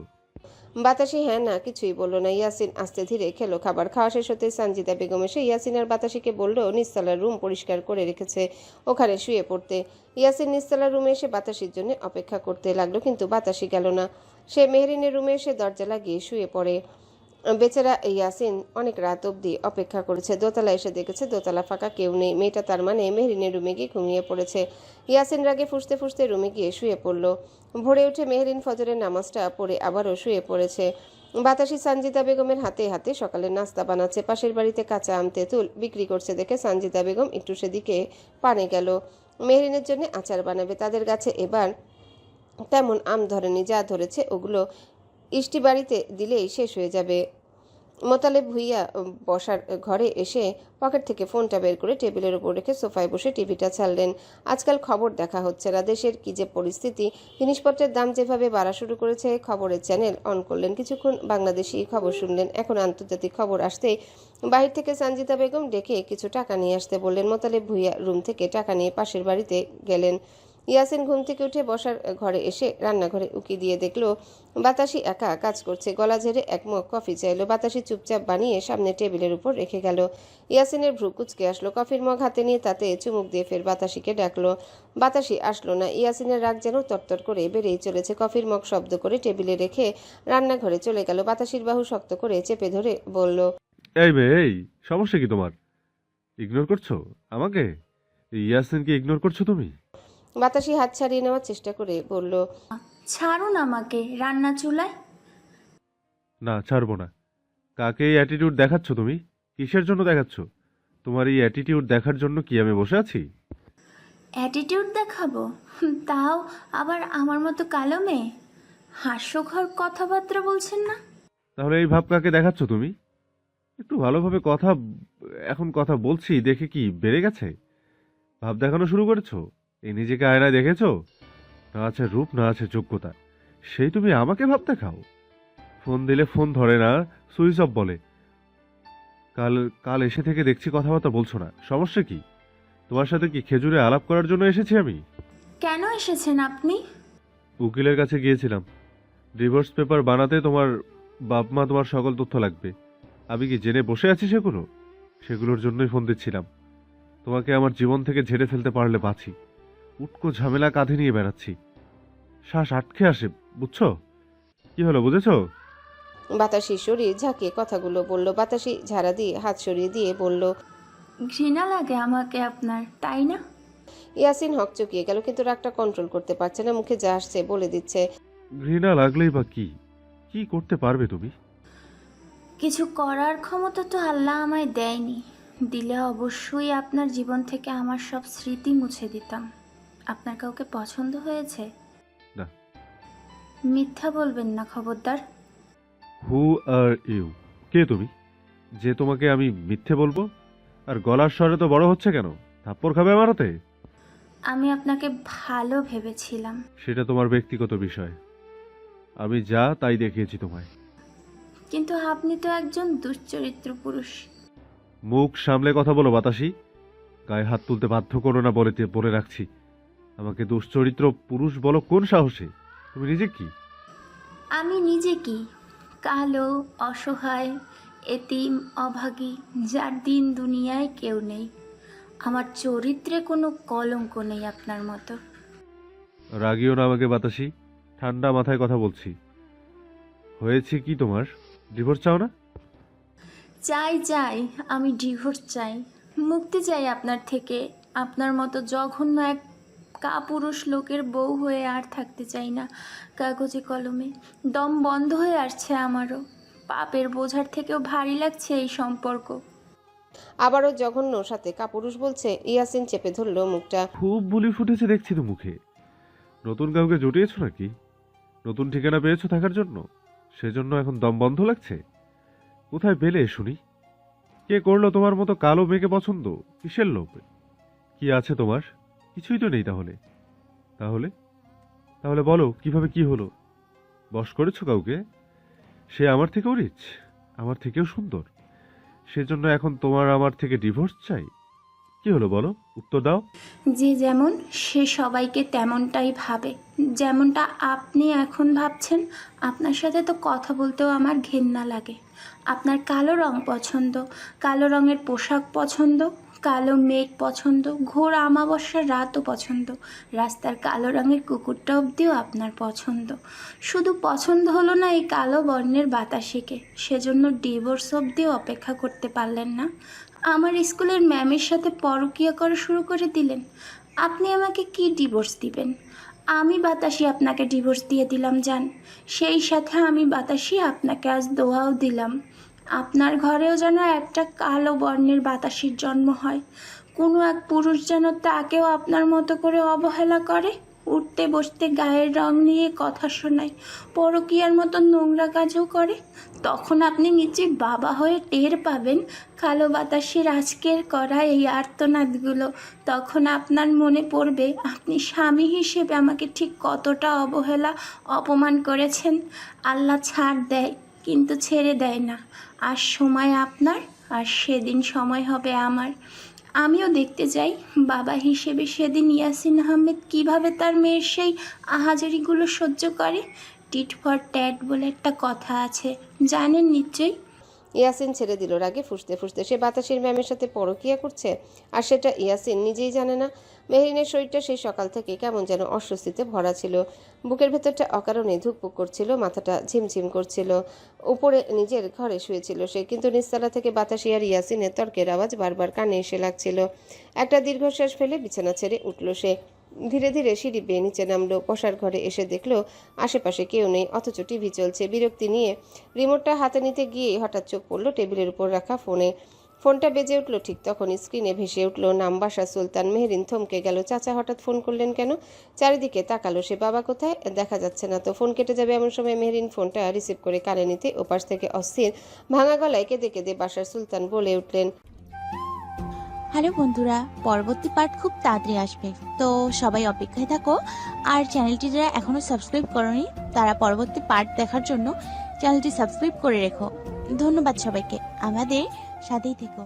বাতাসি হ্যাঁ না কিছুই বলল না। ইয়াসিন আস্তে ধীরে খেলো খাবার। খাওয়া শেষ হতে সানজিদা বেগম এসে ইয়াসিন আর বাতাসিকে বলল নিচতলার রুম পরিষ্কার করে রেখেছে, ওখানে শুয়ে পড়তে। ইয়াসিন নিচতলার রুমে এসে বাতাসির জন্য অপেক্ষা করতে লাগলো, কিন্তু বাতাসি গেল না। সে মেহরিনের রুমে এসে দরজা লাগিয়ে শুয়ে পড়ে। বেচারা ইয়াসিন অনেক রাত অবধি অপেক্ষা করেছে। দোতলা এসে দেখেছে দোতলা ফাঁকা, কেউ নেই। মেয়েটা তার মানে মেহরিনের রুমে গিয়ে ঘুমিয়ে পড়েছে। ইয়াসিন রাগে ফুঁসতে ফুঁসতে রুমে গিয়ে শুয়ে পড়ল। ভোরে উঠে মেহরিন ফজরের নামাজটা পড়ে আবারও শুয়ে পড়েছে। বাতাসি সানজিদা বেগমের হাতে হাতে সকালের নাস্তা বানাচ্ছে। পাশের বাড়িতে কাঁচা আম তেঁতুল বিক্রি করছে দেখে সানজিদা বেগম একটু সেদিকে পানে গেল। মেহরিনের জন্য আচার বানাবে। তাদের গাছে এবার তেমন আম ধরেনি, যা ধরেছে ওগুলো ইষ্টি বাড়িতে দিলেই শেষ হয়ে যাবে। মোতালেব ভুইয়া বসার ঘরে এসে পকেট থেকে ফোনটা বের করে টেবিলের উপর রেখে সোফায় বসে টিভিটা ছাড়লেন। আজকাল খবর দেখা হচ্ছে না। দেশের কি যে পরিস্থিতি, জিনিসপত্রের দাম যেভাবে বাড়া শুরু করেছে। খবরের চ্যানেল অন করলেন, কিছুক্ষণ বাংলাদেশি খবর শুনলেন। এখন আন্তর্জাতিক খবর আসতেই বাহির থেকে সানজিদা বেগম ডেকে কিছু টাকা নিয়ে আসতে বললেন। মোতালেব ভুইয়া রুম থেকে টাকা নিয়ে পাশের বাড়িতে গেলেন। ইয়াসিন ঘুম থেকে উঠে বসার ঘরে এসে রান্নাঘরে উকি দিয়ে দেখলো বাতাসি একা কাজ করছে। গলা ঝেড়ে এক মগ কফি চাইলো। বাতাসি চুপচাপ বানিয়ে সামনে টেবিলের উপর রেখে গেল। ইয়াসিনের ভ্রু কুচকে আসলো। কফির মগ হাতে নিয়ে তাতে চুমুক দিয়ে ফের বাতাসিকে ডাকলো। বাতাসি আসলো না। ইয়াসিনের রাগ যেন তরতর করে বেড়েই চলেছে। কফির মগ শব্দ করে টেবিলে রেখে রান্নাঘরে চলে গেল। বাতাসির বাহু শক্ত করে চেপে ধরে বলল, এই মেয়ে, এই সমস্যা কি তোমার? ইগনোর করছো আমাকে? ইয়াসিনকে ইগনোর করছো তুমি? বাতাসি হাত ছাড়িয়ে নেওয়ার চেষ্টা করে বলল, ছাড়ুন আমাকে। রান্না চুলায় না, ছাড়বো না। কাকে এই অ্যাটিটিউড দেখাচ্ছ তুমি? কিসের জন্য দেখাচ্ছ? তোমার এই অ্যাটিটিউড দেখার জন্য কি আমি বসে আছি? অ্যাটিটিউড দেখাবো? তাও আবার আমার মতো কালো মেয়ে? হাস্যকর কথাবার্তা বলছেন না? তাহলে এই ভাব কাকে দেখাচ্ছ তুমি? একটু ভালোভাবে এখন কথা বলছি দেখে কি বেড়ে গেছে? ভাব দেখানো শুরু করেছো? এই নিজেকে আয়নায় দেখেছো? না আছে রূপ, না আছে যোগ্যতা, সেই তুমি আমাকে ভাব দেখাও? ফোন দিলে ফোন ধরে না, সুইচ অফ বলে। কাল এসে থেকে দেখছি কথাবার্তা বলছো না, সমস্যা কি? তোমার সাথে কি খেজুরে আলাপ করার জন্য এসেছি আমি? কেন এসেছেন আপনি? উকিলের কাছে গিয়েছিলাম। ডিভোর্স পেপার বানাতে তোমার বাপ মা তোমার সকল তথ্য লাগবে। আমি কি জেনে বসে আছি সেগুলোর জন্যই ফোন দিচ্ছিলাম। তোমাকে আমার জীবন থেকে ঝেড়ে ফেলতে পারলে বাঁচি। উটকো ঝামেলা কাঁধে নিয়ে বেড়াচ্ছি, শ্বাস আটকে আসে, বুঝছো? কি হলো, বুঝেছো? বাতাসি শরীর ঝাঁকিয়ে কথাগুলো বলল। বাতাসি ঝাড়া দিয়ে হাত সরিয়ে দিয়ে বলল, ঘৃণা লাগে আমাকে আপনার, তাই না? ইয়াসিন হকচকিয়ে গেল, কিন্তু রাগটা কন্ট্রোল করতে পারছে না। মুখে যা আসছে বলে দিচ্ছে, ঘৃণা লাগলেই বা কি করতে পারবে তুমি? কিছু করার ক্ষমতা তো আল্লাহ আমায় দেয়নি। দিলে অবশ্যই আপনার জীবন থেকে আমার সব স্মৃতি মুছে দিতাম। আপনার কাউকে পছন্দ হয়েছে? না। মিথ্যা বলবেন না খবরদার। হু আর ইউ? কে তুমি যে তোমাকে আমি মিথ্যে বলবো? আর গলার স্বরে তো বড় হচ্ছে কেন? থাপ্পড় খাবে আমার হাতে? আমি আপনাকে ভালো ভেবেছিলাম। সেটা তোমার ব্যক্তিগত বিষয়। আমি যা তাই দেখিয়েছি তোমায়। কিন্তু আপনি তো একজন দুশ্চরিত্র পুরুষ। মুখ সামলে কথা বলো বাতাসি। গায়ে হাত তুলতে বাধ্য করো না বলে রাখছি। আমাকে দুশ্চরিত্র পুরুষ বলো কোন সাহসে? তুমি নিজে কি? আমি নিজে কি? কালো, অসহায়, এতিম, অভাগী, যার দিন দুনিয়ায় কেউ নেই। আমার চরিত্রে কোনো কলঙ্ক নেই আপনার মতো। রাগিও না আমাকে বাতাসি, ঠান্ডা মাথায় কথা বলছি। হয়েছে কি তোমার? ডিভোর্স চাও না? চাই, আমি ডিভোর্স চাই, মুক্তি চাই আপনার থেকে। আপনার মতো জঘন্য এক কাপুরুষ লোকের বউ হয়ে আর থাকতে চাই না। কাগজে কলমে দম বন্ধ হয়ে আসছে আমারও। পাপের বোঝার থেকেও ভারী লাগছে এই সম্পর্ক। আবারও জঘন্য সাথে কাপুরুষ বলছে। ইয়াসিন চেপে ধরল মুখটা। খুব বুলি ফুটেছে দেখছি তো মুখে। নতুন কাউকে জটিয়েছো নাকি? নতুন ঠিকানা পেয়েছো থাকার জন্য, সেজন্য এখন দম বন্ধ লাগছে? কোথায় পেলে শুনি? কে করলো তোমার মতো কালো মেয়েকে পছন্দ? কিসের লোভ? কি আছে তোমার? কিছুই তো নেই। তাহলে তাহলে তাহলে বলো কিভাবে কি হলো? বশ করেছো কাউকে? সে আমার থেকেও রিচ, আমার থেকেও সুন্দর, সেজন্য এখন তোমার আমার থেকে ডিভোর্স চাই? কি হলো বলো, উত্তর দাও। যে যেমন সে সবাইকে তেমনটাই ভাবে, যেমনটা আপনি এখন ভাবছেন। আপনার সাথে তো কথা বলতেও আমার ঘেন্না লাগে। আপনার কালো রং পছন্দ, কালো রঙের পোশাক পছন্দ, কালো মেঘ পছন্দ, ঘোর আমাবস্যার রাতও পছন্দ, রাস্তার কালো রঙের কুকুরটা অবধিও আপনার পছন্দ। শুধু পছন্দ হলো না এই কালো বর্ণের বাতাসিকে, সেজন্য ডিভোর্স অবধিও অপেক্ষা করতে পারলেন না। আমার স্কুলের ম্যামের সাথে পরকীয়া করা শুরু করে দিলেন। আপনি আমাকে কি ডিভোর্স দিবেন? আমি বাতাসি আপনাকে ডিভোর্স দিয়ে দিলাম জান। সেই সাথে আমি বাতাসি আপনাকে আজ দোয়াও দিলাম, আপনার ঘরেও যেন একটা কালো বর্ণের বাতাসির জন্ম হয়। কোনো এক পুরুষ যেন তাকেও আপনার মতো করে অবহেলা করে, উঠতে বসতে গায়ের রং নিয়ে কথা শোনায়, পরকীয়ার মতো নোংরা কাজও করে। তখন আপনি নিচে বাবা হয়ে টের পাবেন কালো বাতাসের আজকের করা এই আর্তনাদগুলো। তখন আপনার মনে পড়বে আপনি স্বামী হিসেবে আমাকে ঠিক কতটা অবহেলা অপমান করেছেন। আল্লাহ ছাড় দেয় কিন্তু ছেড়ে দেয় না। আর সময় আপনার, আর সেদিন সময় হবে আমার। আমিও দেখতে চাই বাবা হিসেবে সেদিন ইয়াসিন আহমেদ কিভাবে তার মেয়ের সেই আহাজারিগুলো সহ্য করে। টিট ফর ট্যাট বলে একটা কথা আছে, জানেন নিশ্চয়ই। ইয়াসিন ছেড়ে দিল রাগে ফুঁসতে ফুঁসতে। সে বাতাসের ম্যামের সাথে পরকীয়া করছে, আর সেটা ইয়াসিন নিজেই জানে না। মেহরিনের শরীরটা সেই সকাল থেকে কেমন যেন অস্বস্তিতে ভরা ছিল। বুকের ভেতরটা অকারণে ধুকপুক করছিল, মাথাটা ঝিমঝিম করছিল। উপরে নিজের ঘরে শুয়েছিল সে, কিন্তু নিচতলা থেকে বাতাসি আর ইয়াসিনের তর্কের আওয়াজ বারবার কানে এসে লাগছিল। একটা দীর্ঘশ্বাস ফেলে বিছানা ছেড়ে উঠল সে। ধীরে ধীরে সিঁড়ি বেয়ে নিচে নামলো। বসার ঘরে এসে দেখলো আশেপাশে কেউ নেই, অথচ টিভি চলছে। বিরক্তি নিয়ে রিমোটটা হাতে নিতে গিয়ে হঠাৎ চোখ পড়লো টেবিলের উপর রাখা ফোনে। ফোনটা বেজে উঠলো, ঠিক তখন স্ক্রিনে ভেসে উঠলো নাম বাসা সুলতান। মেহরিন থমকে গেল। চাচা হঠাৎ ফোন করলেন কেন? চারিদিকে তাকালো সে। বাবা কোথায়? দেখা যাচ্ছে না তো। ফোন কেটে যাবে এমন সময় মেহরিন ফোনটা রিসিভ করে কানে নিতে ওপাশ থেকে অস্থির ভাঙা গলায় কেঁদে কেঁদে বাসার সুলতান বলে উঠলেন, হ্যালো বন্ধুরা, পরবর্তী পার্ট খুব তাড়াতাড়ি আসবে, তো সবাই অপেক্ষায় থাকো। আর চ্যানেলটি যারা এখনো সাবস্ক্রাইব করোনি তারা পরবর্তী পার্ট দেখার জন্য চ্যানেলটি সাবস্ক্রাইব করে রেখো। ধন্যবাদ সবাইকে, আমাদের সাথেই থেকো।